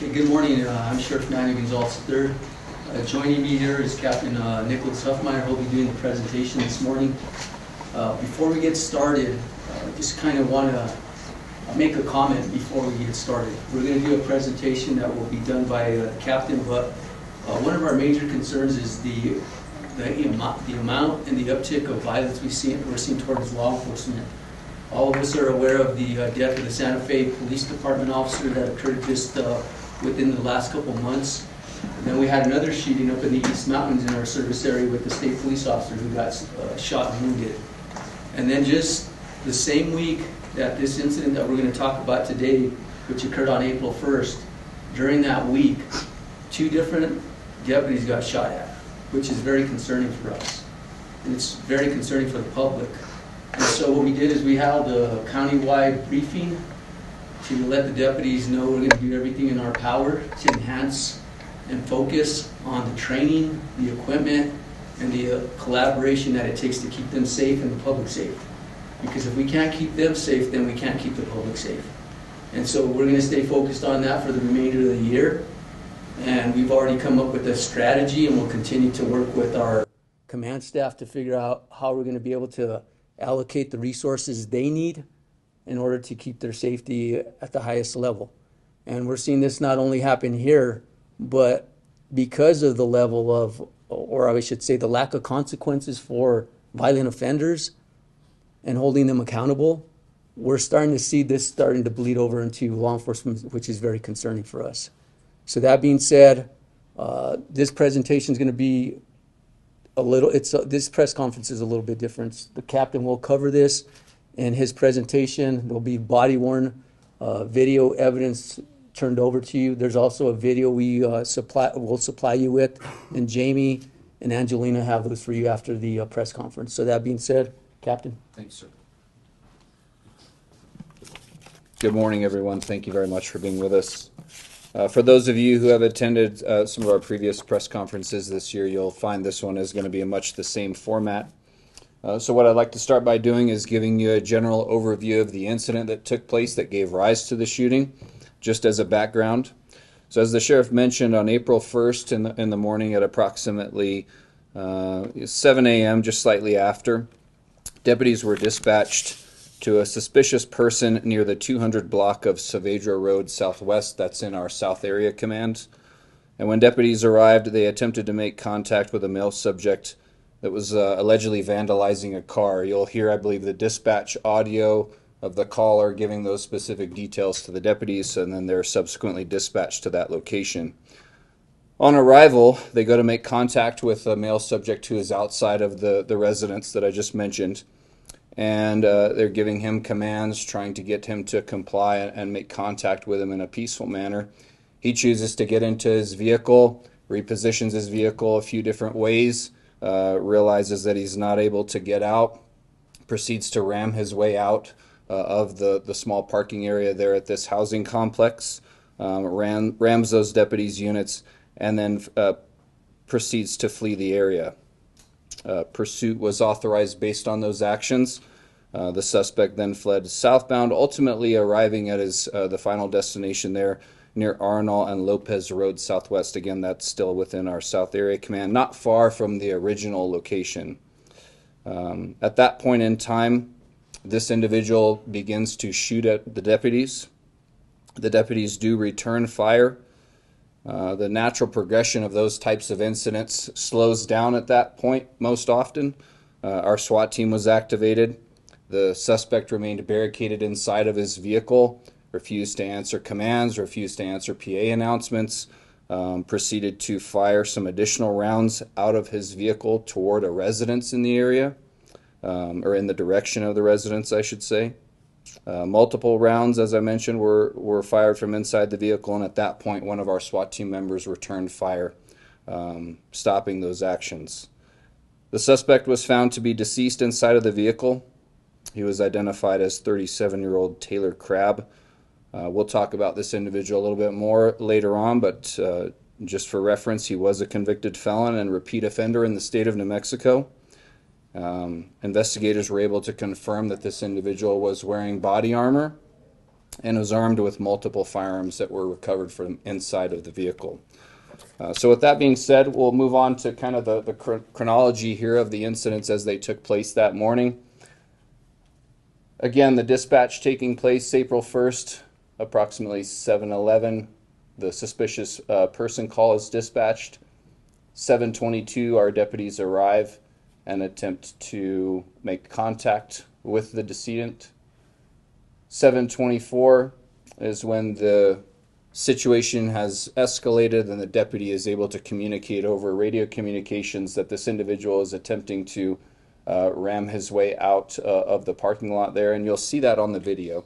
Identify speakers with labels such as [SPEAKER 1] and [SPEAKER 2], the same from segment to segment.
[SPEAKER 1] Okay, good morning. I'm Sheriff Manny Gonzales III. Joining me here is Captain Nicholas Huffmeyer, who will be doing the presentation this morning. Before we get started, just kind of want to make a comment before we get started. We're going to do a presentation that will be done by the captain, but one of our major concerns is the amount and the uptick of violence we're seeing towards law enforcement. All of us are aware of the death of the Santa Fe Police Department officer that occurred just within the last couple months. And then we had another shooting up in the East Mountains in our service area with the state police officer who got shot and wounded. And then just the same week that this incident that we're going to talk about today, which occurred on April 1st, during that week, 2 different deputies got shot at, which is very concerning for us. And it's very concerning for the public. And so what we did is we held a county-wide briefing to let the deputies know we're going to do everything in our power to enhance and focus on the training, the equipment, and the collaboration that it takes to keep them safe and the public safe. Because if we can't keep them safe, then we can't keep the public safe. And so we're going to stay focused on that for the remainder of the year. And we've already come up with a strategy, and we'll continue to work with our command staff to figure out how we're going to be able to allocate the resources they need in order to keep their safety at the highest level. And we're seeing this not only happen here, but because of the level of, or I should say the lack of consequences for violent offenders and holding them accountable, we're starting to see this starting to bleed over into law enforcement, which is very concerning for us. So that being said, this presentation is going to be this press conference is a little bit different. The captain will cover this in his presentation. There'll be body-worn video evidence turned over to you. There's also a video we'll supply you with, and Jamie and Angelina have those for you after the press conference. So that being said, Captain.
[SPEAKER 2] Thanks, sir. Good morning, everyone. Thank you very much for being with us. For those of you who have attended some of our previous press conferences this year, you'll find this one is going to be in much the same format. So what I'd like to start by doing is giving you a general overview of the incident that took place that gave rise to the shooting, just as a background. So as the sheriff mentioned, on April 1st in the morning at approximately 7 a.m., just slightly after, deputies were dispatched to a suspicious person near the 200 block of Saavedra Road Southwest. That's in our South Area Command. And when deputies arrived, they attempted to make contact with a male subject that was allegedly vandalizing a car. You'll hear, I believe, the dispatch audio of the caller giving those specific details to the deputies, and then they're subsequently dispatched to that location. On arrival, they go to make contact with a male subject who is outside of the residence that I just mentioned. And they're giving him commands, trying to get him to comply and make contact with him in a peaceful manner. He chooses to get into his vehicle, repositions his vehicle a few different ways, realizes that he's not able to get out, proceeds to ram his way out of the small parking area there at this housing complex, rams those deputies' units, and then proceeds to flee the area. Pursuit was authorized based on those actions. The suspect then fled southbound, ultimately arriving at the final destination there near Arnall and Lopez Road Southwest. Again, that's still within our South Area Command, not far from the original location. At that point in time, this individual begins to shoot at the deputies. The deputies do return fire. The natural progression of those types of incidents slows down at that point most often. Our SWAT team was activated. The suspect remained barricaded inside of his vehicle, refused to answer commands, refused to answer PA announcements, proceeded to fire some additional rounds out of his vehicle toward a residence in the area, or in the direction of the residence, I should say. Multiple rounds, as I mentioned, were fired from inside the vehicle, and at that point, one of our SWAT team members returned fire, stopping those actions. The suspect was found to be deceased inside of the vehicle. He was identified as 37-year-old Taylor Crabb. We'll talk about this individual a little bit more later on, but just for reference, he was a convicted felon and repeat offender in the state of New Mexico. Investigators were able to confirm that this individual was wearing body armor and was armed with multiple firearms that were recovered from inside of the vehicle. So with that being said, we'll move on to kind of the chronology here of the incidents as they took place that morning. Again, the dispatch taking place April 1st, approximately 7:11. The suspicious person call is dispatched. 7:22, our deputies arrive and attempt to make contact with the decedent. 7:24 is when the situation has escalated and the deputy is able to communicate over radio communications that this individual is attempting to ram his way out of the parking lot there, and you'll see that on the video.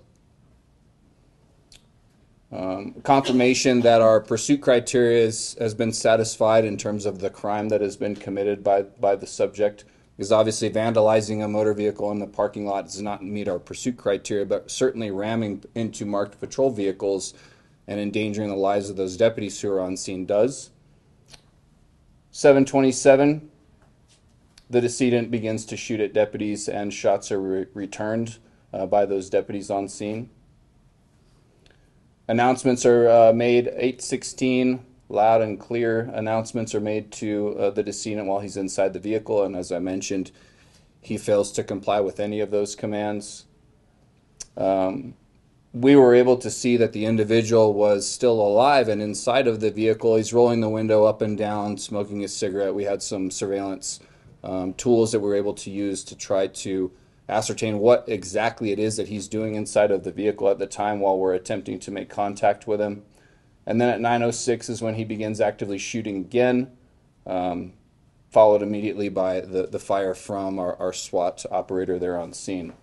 [SPEAKER 2] Confirmation that our pursuit criteria has been satisfied in terms of the crime that has been committed by the subject, because obviously vandalizing a motor vehicle in the parking lot does not meet our pursuit criteria, but certainly ramming into marked patrol vehicles and endangering the lives of those deputies who are on scene does. 7:27, the decedent begins to shoot at deputies and shots are returned by those deputies on scene. Announcements are made. 8:16, loud and clear announcements are made to the decedent while he's inside the vehicle, and as I mentioned, he fails to comply with any of those commands. We were able to see that the individual was still alive and inside of the vehicle. He's rolling the window up and down, smoking a cigarette. We had some surveillance tools that we were able to use to try to ascertain what exactly it is that he's doing inside of the vehicle at the time while we're attempting to make contact with him. And then at 9:06 is when he begins actively shooting again, followed immediately by the fire from our SWAT operator there on scene.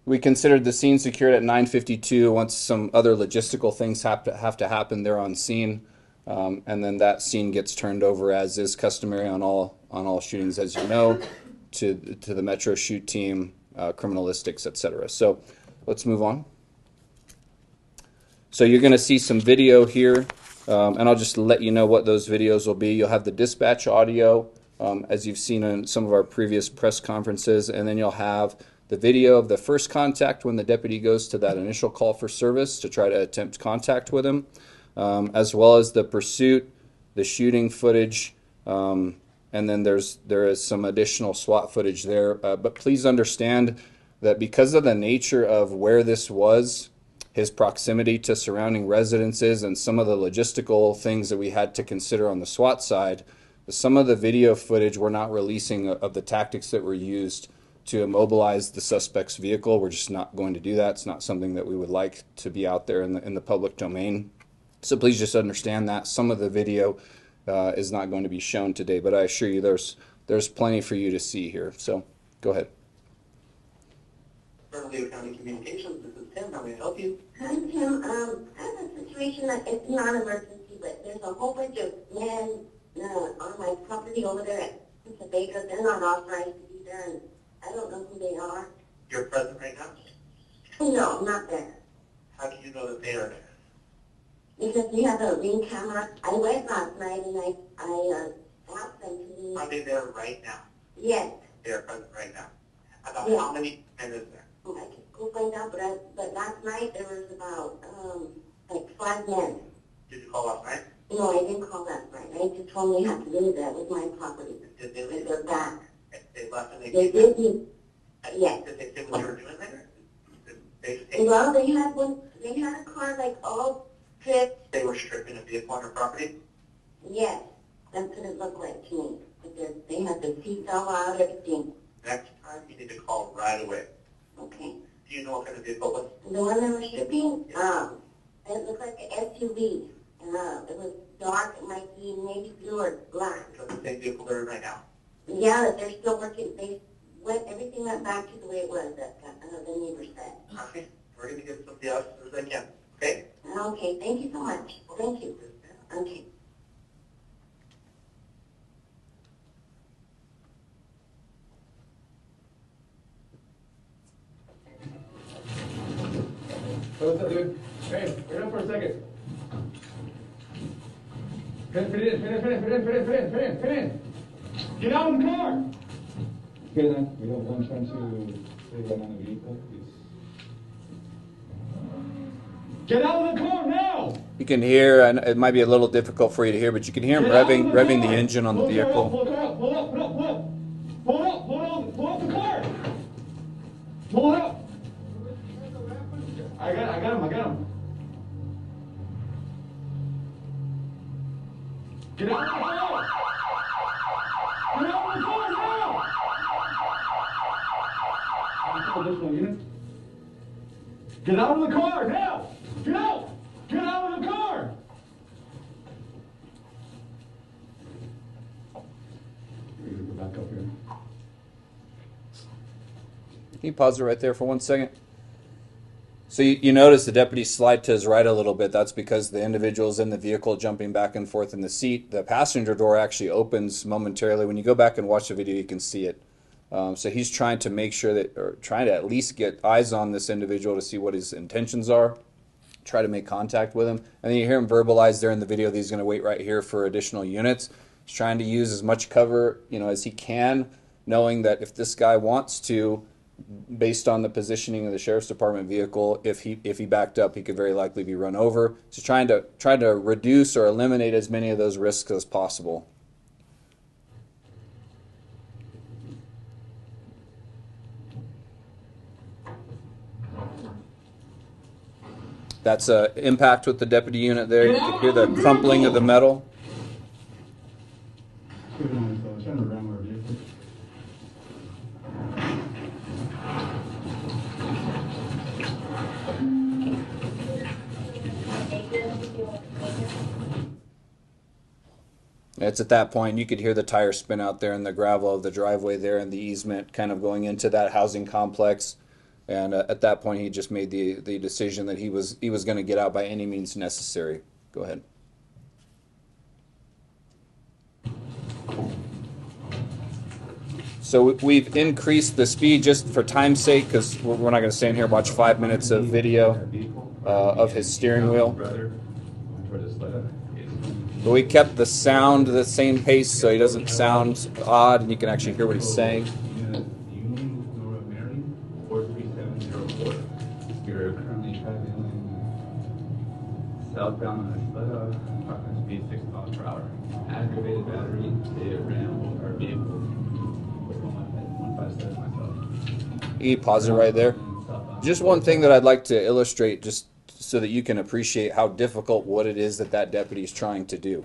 [SPEAKER 2] We considered the scene secured at 9:52 once some other logistical things have to happen there on scene, and then that scene gets turned over, as is customary on all shootings, as you know, to the Metro Shoot team, criminalistics, etc. So let's move on. So you're going to see some video here, and I'll just let you know what those videos will be. You'll have the dispatch audio, as you've seen in some of our previous press conferences, and then you'll have the video of the first contact when the deputy goes to that initial call for service to try to attempt contact with him, as well as the pursuit, the shooting footage, and then there is some additional SWAT footage there. But please understand that because of the nature of where this was, his proximity to surrounding residences, and some of the logistical things that we had to consider on the SWAT side, some of the video footage we're not releasing of the tactics that were used to immobilize the suspect's vehicle. We're just not going to do that. It's not something that we would like to be out there in the public domain. So please just understand that some of the video is not going to be shown today, but I assure you there's plenty for you to see here. So go ahead.
[SPEAKER 3] Bernalillo County Communications, this is Tim. How may I help you?
[SPEAKER 4] Hi, Tim. I have a situation that it's not an emergency, but there's a whole bunch of men on my property over there at Baker. They're not authorized to be there, and I don't know who they are.
[SPEAKER 3] You're present right now?
[SPEAKER 4] No, I'm not there.
[SPEAKER 3] How do you know that they are there?
[SPEAKER 4] Because we have a ring camera. I went last night and I asked them to leave.
[SPEAKER 3] Are they there right now?
[SPEAKER 4] Yes.
[SPEAKER 3] They are present right now. About
[SPEAKER 4] Yes.
[SPEAKER 3] how many men is there?
[SPEAKER 4] I can go find out, but last night there was about like 5 men.
[SPEAKER 3] Did you call last night?
[SPEAKER 4] No, I didn't call last night. They just told me I had to leave that with my property.
[SPEAKER 3] Did they
[SPEAKER 4] And
[SPEAKER 3] leave?
[SPEAKER 4] they're back.
[SPEAKER 3] They left and they
[SPEAKER 4] They
[SPEAKER 3] came back?
[SPEAKER 4] did leave. Yes.
[SPEAKER 3] Did they say what you were doing there? Did they just take
[SPEAKER 4] Well, they had one. They had a car like all stripped.
[SPEAKER 3] They were stripping a vehicle on your property?
[SPEAKER 4] Yes, that's what it looked like to me. But they had the seats all out, everything.
[SPEAKER 3] Next time you need to call right away.
[SPEAKER 4] Okay.
[SPEAKER 3] Do you know what kind of vehicle it was?
[SPEAKER 4] The one they were shipping, it looked like an SUV. It was dark. It might be navy blue or black.
[SPEAKER 3] Is that the same vehicle they're in right now?
[SPEAKER 4] Yeah, they're still working. Everything went back to the way it was. That the neighbor said.
[SPEAKER 3] Okay. We're going to get somebody else as soon as I can. Okay?
[SPEAKER 4] Okay. Thank you so much. Thank you. Okay.
[SPEAKER 5] What's up, dude? Hey, wait up for a second. Fit in. Get out of the car!
[SPEAKER 6] Good night. We have 122 stay on the vehicle, please.
[SPEAKER 5] Get out of the car now!
[SPEAKER 2] You can hear, and it might be a little difficult for you to hear, but you can hear him revving the engine on the vehicle.
[SPEAKER 5] Pull it up, pull it up, pull it up, pull it up. Pull it up, pull up the car. Pull it up. I got him. Get out of the car! Get out of the car now! Get out of the car now! Get out! Get out of the car! We're gonna go back up here.
[SPEAKER 2] Can you pause it right there for 1 second? So you notice the deputy slide to his right a little bit. That's because the individual's in the vehicle jumping back and forth in the seat. The passenger door actually opens momentarily. When you go back and watch the video, you can see it. So he's trying to make sure that, or trying to at least get eyes on this individual to see what his intentions are, try to make contact with him. And then you hear him verbalize there in the video that he's going to wait right here for additional units. He's trying to use as much cover, as he can, knowing that if this guy wants to, based on the positioning of the sheriff's department vehicle, if he backed up, he could very likely be run over. So trying to reduce or eliminate as many of those risks as possible. That's an impact with the deputy unit there. You can hear the crumpling of the metal. It's at that point you could hear the tire spin out there in the gravel of the driveway there and the easement kind of going into that housing complex. And at that point he just made the decision that he was going to get out by any means necessary. Go ahead. So we've increased the speed just for time's sake, because we're not going to stand here and watch 5 minutes of video of his steering wheel. But we kept the sound the same pace so he doesn't sound odd and you can actually hear what he's saying.
[SPEAKER 6] You're currently traveling southbound on approximately speed 6 miles per hour. Aggravated battery, they rammed our vehicle with 157 myself.
[SPEAKER 2] You pause it right there. Just one thing that I'd like to illustrate, just so that you can appreciate how difficult what it is that deputy is trying to do.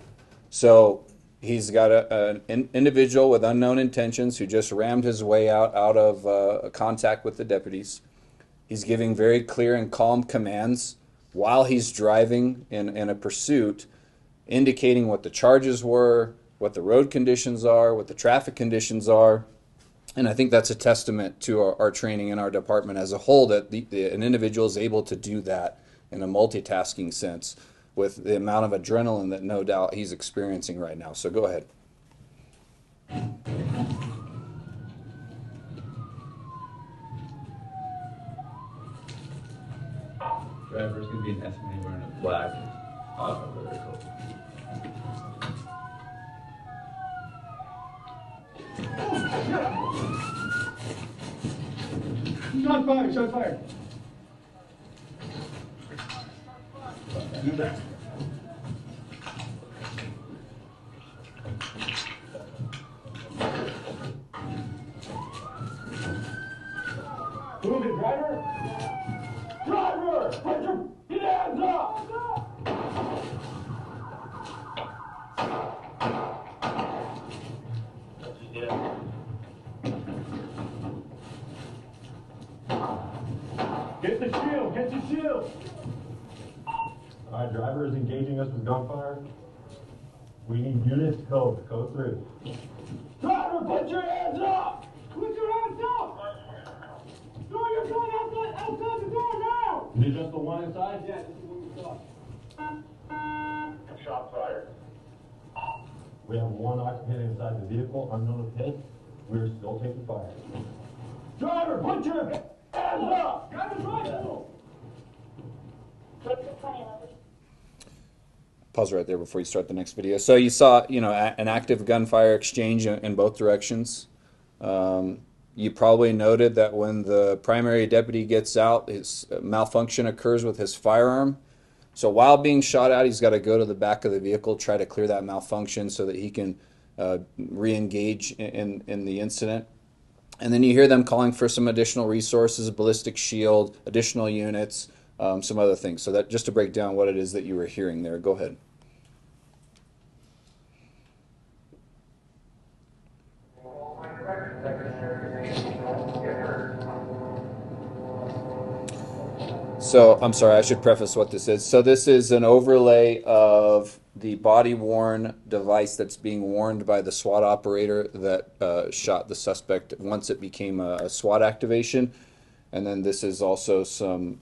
[SPEAKER 2] So he's got an individual with unknown intentions who just rammed his way out of contact with the deputies. He's giving very clear and calm commands while he's driving in a pursuit, indicating what the charges were, what the road conditions are, what the traffic conditions are. And I think that's a testament to our training in our department as a whole, that an individual is able to do that in a multitasking sense with the amount of adrenaline that no doubt he's experiencing right now. So go ahead.
[SPEAKER 6] Driver's going to be an estimate wearing a black leather coat.
[SPEAKER 5] Shot fired, shot fired. Who is it, driver? Driver! Put your hands up! Get the shield! Get the shield!
[SPEAKER 7] All right, driver is engaging us with gunfire. We need units code 3.
[SPEAKER 5] Driver, put your hands up! Put your hands up! Throw your gun outside the door now!
[SPEAKER 7] Is it just the one inside?
[SPEAKER 5] Yeah, this is one you saw.
[SPEAKER 3] Shot fired.
[SPEAKER 7] We have one occupant inside the vehicle, unknown hit. We're still taking fire.
[SPEAKER 5] Driver, put your hands up! Driver's right!
[SPEAKER 2] Pause right there before you start the next video. So you saw, an active gunfire exchange in both directions. You probably noted that when the primary deputy gets out, his malfunction occurs with his firearm. So while being shot at, he's got to go to the back of the vehicle, try to clear that malfunction so that he can re-engage in the incident. And then you hear them calling for some additional resources, a ballistic shield, additional units, some other things. So that just to break down what it is that you were hearing there. Go ahead. So I'm sorry, I should preface what this is. So this is an overlay of the body-worn device that's being worn by the SWAT operator that shot the suspect once it became a SWAT activation. And then this is also some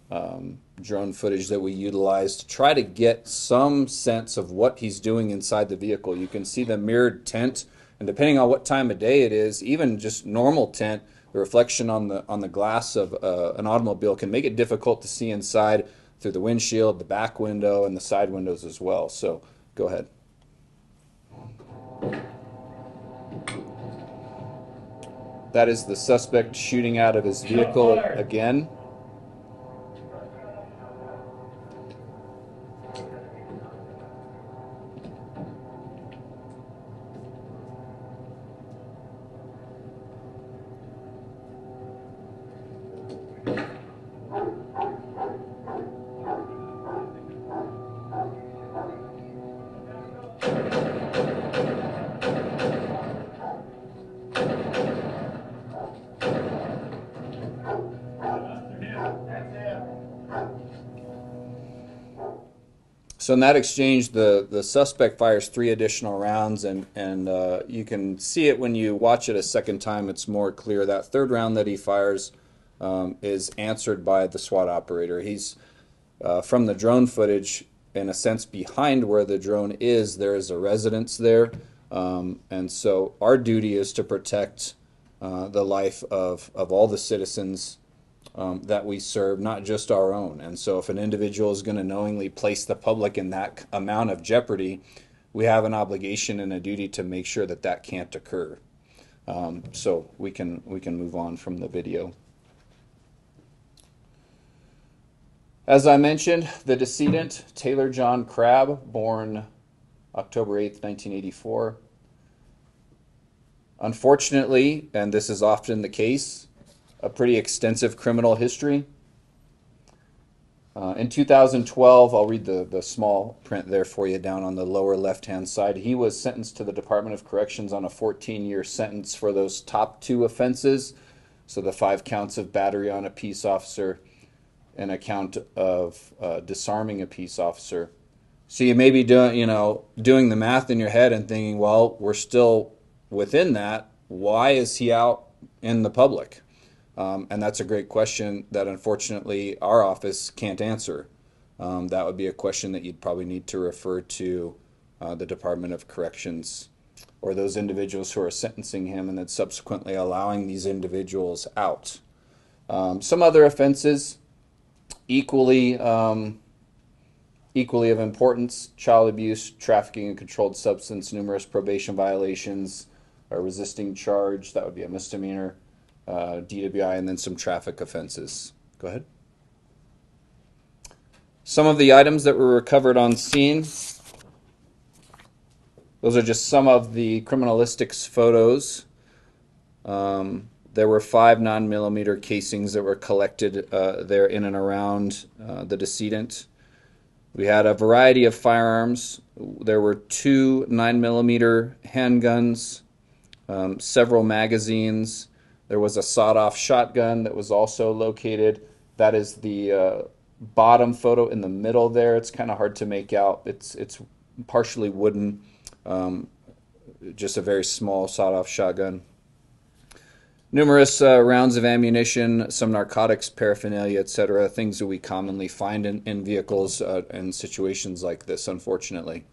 [SPEAKER 2] drone footage that we utilized to try to get some sense of what he's doing inside the vehicle. You can see the mirrored tent, and depending on what time of day it is, even just normal tent, the reflection on the glass of an automobile can make it difficult to see inside through the windshield, the back window, and the side windows as well. So go ahead. That is the suspect shooting out of his vehicle again. So in that exchange, the suspect fires 3 additional rounds, and you can see it when you watch it a second time. It's more clear. That third round that he fires is answered by the SWAT operator. He's from the drone footage, in a sense, behind where the drone is, there is a residence there, and so our duty is to protect the life of all the citizens that we serve, not just our own. And so if an individual is going to knowingly place the public in that amount of jeopardy, we have an obligation and a duty to make sure that that can't occur. So we can move on from the video. As I mentioned, the decedent, Taylor John Crabb, born October 8th, 1984. Unfortunately, and this is often the case, a pretty extensive criminal history. In 2012, I'll read the small print there for you down on the lower left-hand side. He was sentenced to the Department of Corrections on a 14-year sentence for those top 2 offenses. So the 5 counts of battery on a peace officer and a count of disarming a peace officer. So you may be doing the math in your head and thinking, well, we're still within that. Why is he out in the public? And that's a great question that unfortunately our office can't answer. That would be a question that you'd probably need to refer to the Department of Corrections or those individuals who are sentencing him and then subsequently allowing these individuals out. Some other offenses equally of importance: child abuse, trafficking in controlled substance, numerous probation violations, resisting charge, that would be a misdemeanor. DWI, and then some traffic offenses. Go ahead. Some of the items that were recovered on scene. Those are just some of the criminalistics photos. There were 5 9mm casings that were collected there in and around the decedent. We had a variety of firearms. There were 2 9mm handguns, several magazines. There was a sawed-off shotgun that was also located. That is the bottom photo in the middle there. It's kind of hard to make out. It's partially wooden, just a very small sawed-off shotgun. Numerous rounds of ammunition, some narcotics, paraphernalia, etc., things that we commonly find in vehicles in situations like this, unfortunately.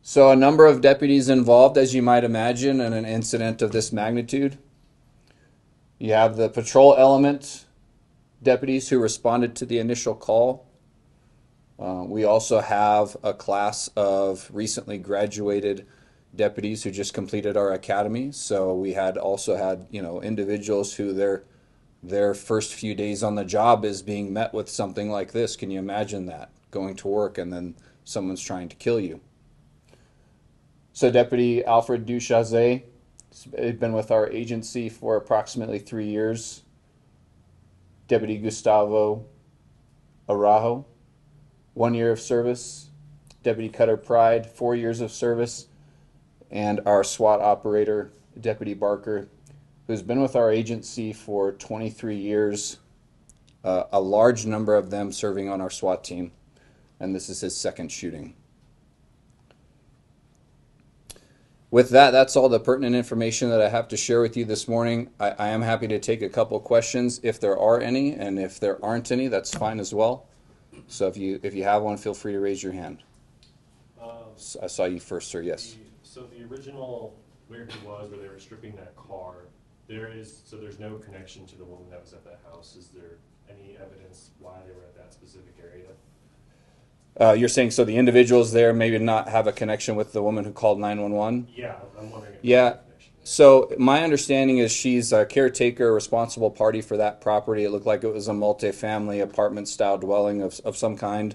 [SPEAKER 2] So a number of deputies involved, as you might imagine, in an incident of this magnitude. You have the patrol element deputies who responded to the initial call. We also have a class of recently graduated deputies who just completed our academy. So we had also had individuals who their their first few days on the job is being met with something like this. Can you imagine that? Going to work and then someone's trying to kill you. So Deputy Alfred Duchazet has been with our agency for approximately 3 years. Deputy Gustavo Araujo, 1 year of service. Deputy Cutter Pride, 4 years of service. And our SWAT operator, Deputy Barker, who's been with our agency for 23 years, a large number of them serving on our SWAT team, and this is his second shooting. With that, that's all the pertinent information that I have to share with you this morning. I am happy to take a couple questions if there are any, and if there aren't any, that's fine as well. So if you have one, feel free to raise your hand. I saw you first, sir. Yes.
[SPEAKER 7] So the original, where he was, where they were stripping that car, there's no connection to the woman that was at that house. Is there any evidence why they were at that specific area?
[SPEAKER 2] You're saying so the individuals there maybe not have a connection with the woman who called 911?
[SPEAKER 7] Yeah, I'm wondering if
[SPEAKER 2] Yeah.
[SPEAKER 7] there's a connection.
[SPEAKER 2] So my understanding is she's a caretaker, responsible party for that property. It looked like it was a multi-family apartment-style dwelling of some kind.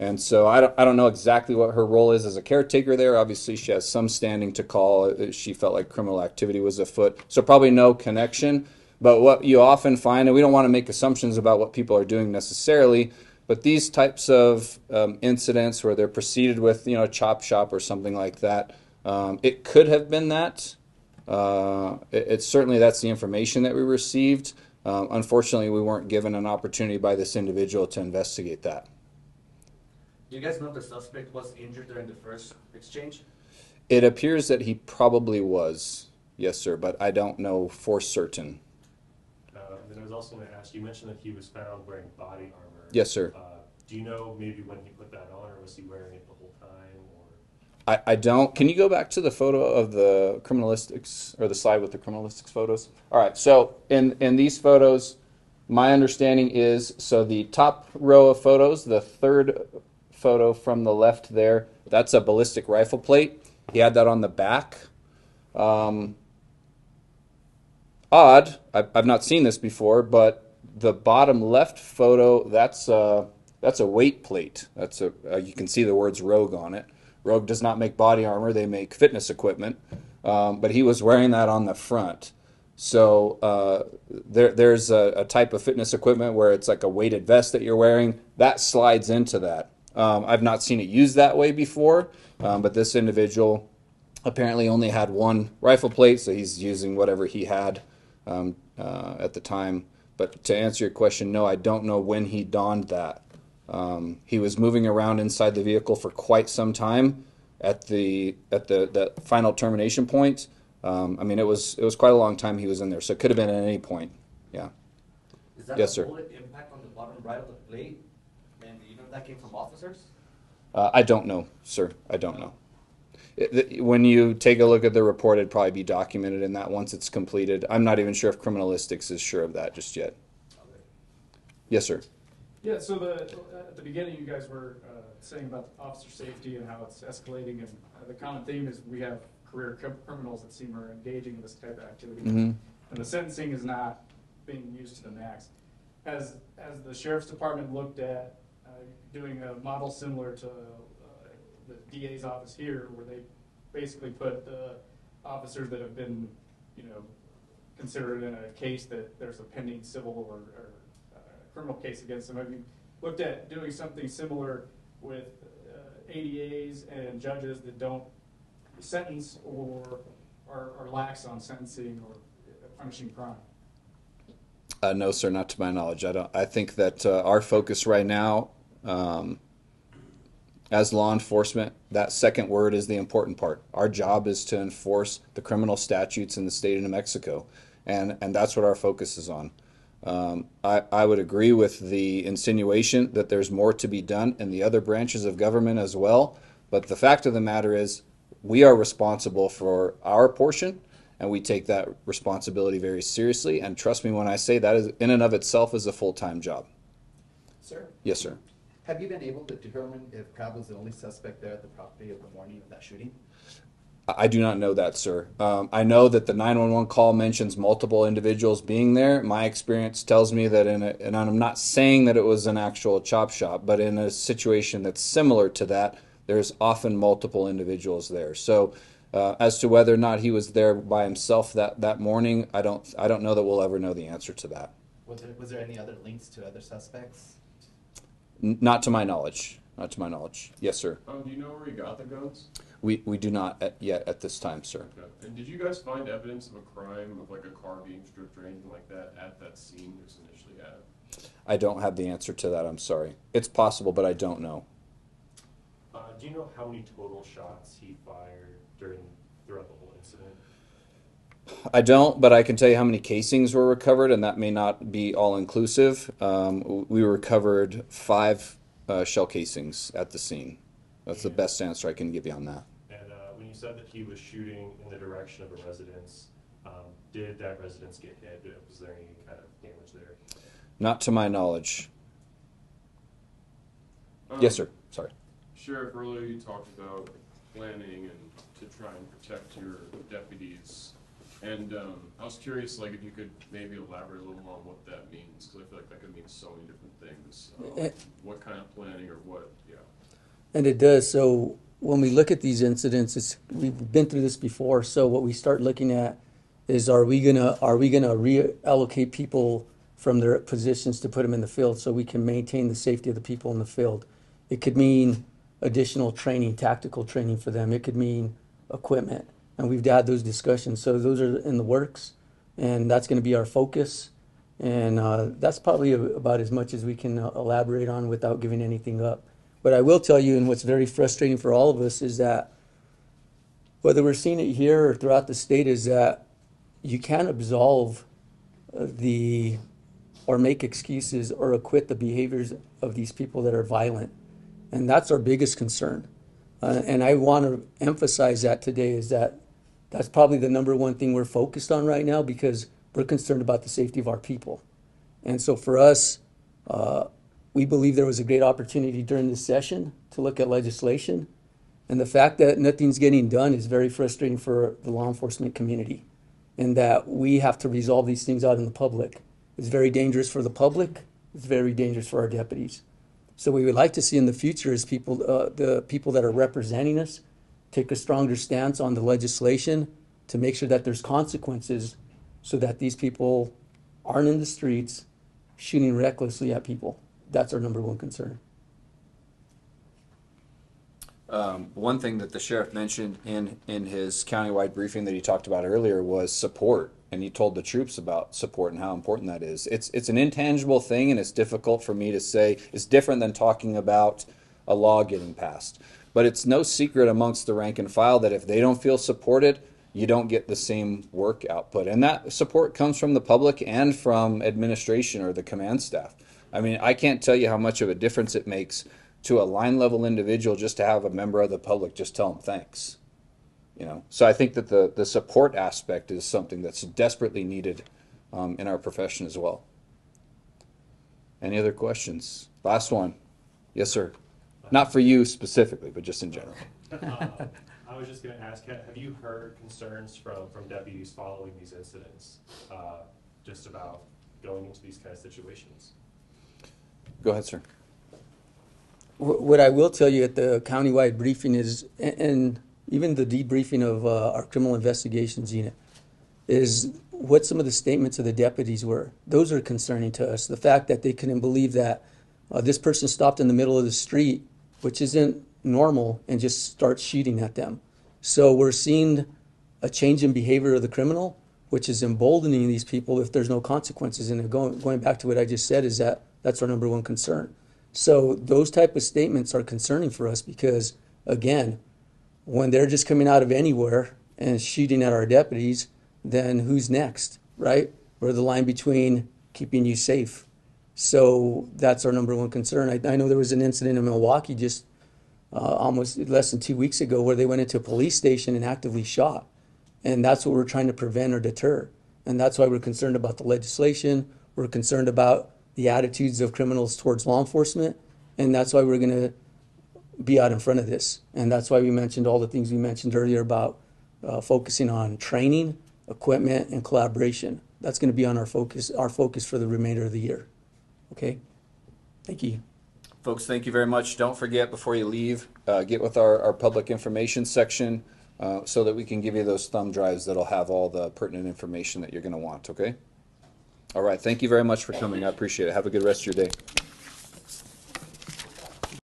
[SPEAKER 2] And so I don't know exactly what her role is as a caretaker there. Obviously, she has some standing to call. She felt like criminal activity was afoot. So probably no connection. But what you often find, and we don't want to make assumptions about what people are doing necessarily, but these types of incidents where they're preceded with, a chop shop or something like that, it could have been that. It's certainly that's the information that we received. Unfortunately, we weren't given an opportunity by this individual to investigate that.
[SPEAKER 8] Do you guys know if the suspect was injured during the first exchange?
[SPEAKER 2] It appears that he probably was, yes, sir, but I don't know for certain.
[SPEAKER 7] And then I was also going to ask, you mentioned that he was found wearing body armor.
[SPEAKER 2] Yes, sir.
[SPEAKER 7] Do you know maybe when he put that on, or was he wearing it the whole time? Or
[SPEAKER 2] I don't. Can you go back to the photo of the criminalistics, or the slide with the criminalistics photos? All right, so in these photos, my understanding is, so the top row of photos, the third photo from the left there, that's a ballistic rifle plate. He had that on the back. Odd, I've not seen this before, but the bottom left photo, that's a weight plate. You can see the words Rogue on it. Rogue does not make body armor, they make fitness equipment, but he was wearing that on the front. So there's a type of fitness equipment where it's like a weighted vest that you're wearing. That slides into that. I've not seen it used that way before, but this individual apparently only had one rifle plate, so he's using whatever he had at the time. But to answer your question, no, I don't know when he donned that. He was moving around inside the vehicle for quite some time at the final termination point. It was quite a long time he was in there, so it could have been at any point. Yeah.
[SPEAKER 8] Is that
[SPEAKER 2] Yes,
[SPEAKER 8] a
[SPEAKER 2] sir.
[SPEAKER 8] bullet impact on the bottom right of the plate? And do you know if that came from officers?
[SPEAKER 2] I don't know, sir. I don't know. When you take a look at the report, it'd probably be documented in that once it's completed. I'm not even sure if criminalistics is sure of that just yet.
[SPEAKER 8] Okay.
[SPEAKER 2] Yes, sir.
[SPEAKER 9] Yeah, so at the beginning you guys were saying about officer safety and how it's escalating, and the common theme is we have career criminals that seem are engaging in this type of activity, and the sentencing is not being used to the max. As the sheriff's department looked at doing a model similar to the DA's office here, where they basically put officers that have been, considered in a case that there's a pending civil or criminal case against them. Have you looked at doing something similar with ADAs and judges that don't sentence or are lax on sentencing or punishing crime?
[SPEAKER 2] No, sir, not to my knowledge. I think that our focus right now, as law enforcement, that second word is the important part. Our job is to enforce the criminal statutes in the state of New Mexico, and that's what our focus is on. I would agree with the insinuation that there's more to be done in the other branches of government as well, but the fact of the matter is we are responsible for our portion, and we take that responsibility very seriously, and trust me when I say that is in and of itself is a full-time job.
[SPEAKER 10] Sir?
[SPEAKER 2] Yes, sir.
[SPEAKER 10] Have you been able to determine if Cobb was the only suspect there at the property of the morning of that shooting?
[SPEAKER 2] I do not know that, sir. I know that the 911 call mentions multiple individuals being there. My experience tells me that and I'm not saying that it was an actual chop shop, but in a situation that's similar to that, there's often multiple individuals there. So as to whether or not he was there by himself that morning, I don't know that we'll ever know the answer to that.
[SPEAKER 10] Was there any other links to other suspects?
[SPEAKER 2] Not to my knowledge. Not to my knowledge. Yes, sir.
[SPEAKER 11] Do you know where he got the guns?
[SPEAKER 2] We do not yet at this time, sir.
[SPEAKER 11] Okay. And did you guys find evidence of a crime, of like a car being stripped or anything like that at that scene it was initially at?
[SPEAKER 2] I don't have the answer to that. I'm sorry. It's possible, but I don't know.
[SPEAKER 7] Do you know how many total shots he fired throughout the whole incident?
[SPEAKER 2] I don't, but I can tell you how many casings were recovered, and that may not be all inclusive. We recovered 5 shell casings at the scene. That's the best answer I can give you on that.
[SPEAKER 7] And when you said that he was shooting in the direction of a residence, did that residence get hit? Was there any kind of damage there?
[SPEAKER 2] Not to my knowledge. Yes, sir. Sorry.
[SPEAKER 11] Sheriff, earlier you talked about planning and to try and protect your deputies. And I was curious, like, if you could maybe elaborate a little more on what that means, because I feel like that could mean so many different things. What kind of planning or what, yeah.
[SPEAKER 1] And it does. So when we look at these incidents, we've been through this before. So what we start looking at is, are we gonna reallocate people from their positions to put them in the field so we can maintain the safety of the people in the field? It could mean additional training, tactical training for them. It could mean equipment. And we've had those discussions. So those are in the works, and that's going to be our focus. And that's probably about as much as we can elaborate on without giving anything up. But I will tell you, and what's very frustrating for all of us is that, whether we're seeing it here or throughout the state, is that you can't absolve or make excuses or acquit the behaviors of these people that are violent. And that's our biggest concern. And I want to emphasize that today, is that that's probably the number one thing we're focused on right now, because we're concerned about the safety of our people. And so for us, we believe there was a great opportunity during this session to look at legislation. And the fact that nothing's getting done is very frustrating for the law enforcement community, and that we have to resolve these things out in the public. It's very dangerous for the public. It's very dangerous for our deputies. So we would like to see in the future is the people that are representing us take a stronger stance on the legislation to make sure that there's consequences, so that these people aren't in the streets shooting recklessly at people. That's our number one concern.
[SPEAKER 2] One thing that the sheriff mentioned in his countywide briefing that he talked about earlier was support. And he told the troops about support and how important that is. It's an intangible thing, and it's difficult for me to say. It's different than talking about a law getting passed. But it's no secret amongst the rank and file that if they don't feel supported, you don't get the same work output. And that support comes from the public and from administration or the command staff. I mean, I can't tell you how much of a difference it makes to a line level individual just to have a member of the public just tell them thanks. You know, so I think that the support aspect is something that's desperately needed in our profession as well. Any other questions? Last one. Yes, sir. Not for you specifically, but just in general.
[SPEAKER 7] I was just going to ask, have you heard concerns from deputies following these incidents, just about going into these kind of situations?
[SPEAKER 2] Go ahead, sir.
[SPEAKER 1] What I will tell you at the countywide briefing is, and even the debriefing of our criminal investigations unit, is what some of the statements of the deputies were. Those are concerning to us. The fact that they couldn't believe that this person stopped in the middle of the street, which isn't normal, and just starts shooting at them. So we're seeing a change in behavior of the criminal, which is emboldening these people if there's no consequences. And going back to what I just said, is that that's our number one concern. So those type of statements are concerning for us, because, again, when they're just coming out of anywhere and shooting at our deputies, then who's next, right? Where's the line between keeping you safe? So that's our number one concern. I know there was an incident in Milwaukee just almost less than 2 weeks ago where they went into a police station and actively shot. And that's what we're trying to prevent or deter. And that's why we're concerned about the legislation. We're concerned about the attitudes of criminals towards law enforcement. And that's why we're going to be out in front of this. And that's why we mentioned all the things we mentioned earlier about focusing on training, equipment, and collaboration. That's going to be on our focus for the remainder of the year. Okay? Thank you.
[SPEAKER 2] Folks, thank you very much. Don't forget, before you leave, get with our public information section so that we can give you those thumb drives that'll have all the pertinent information that you're going to want, okay? All right, thank you very much for coming. I appreciate it. Have a good rest of your day.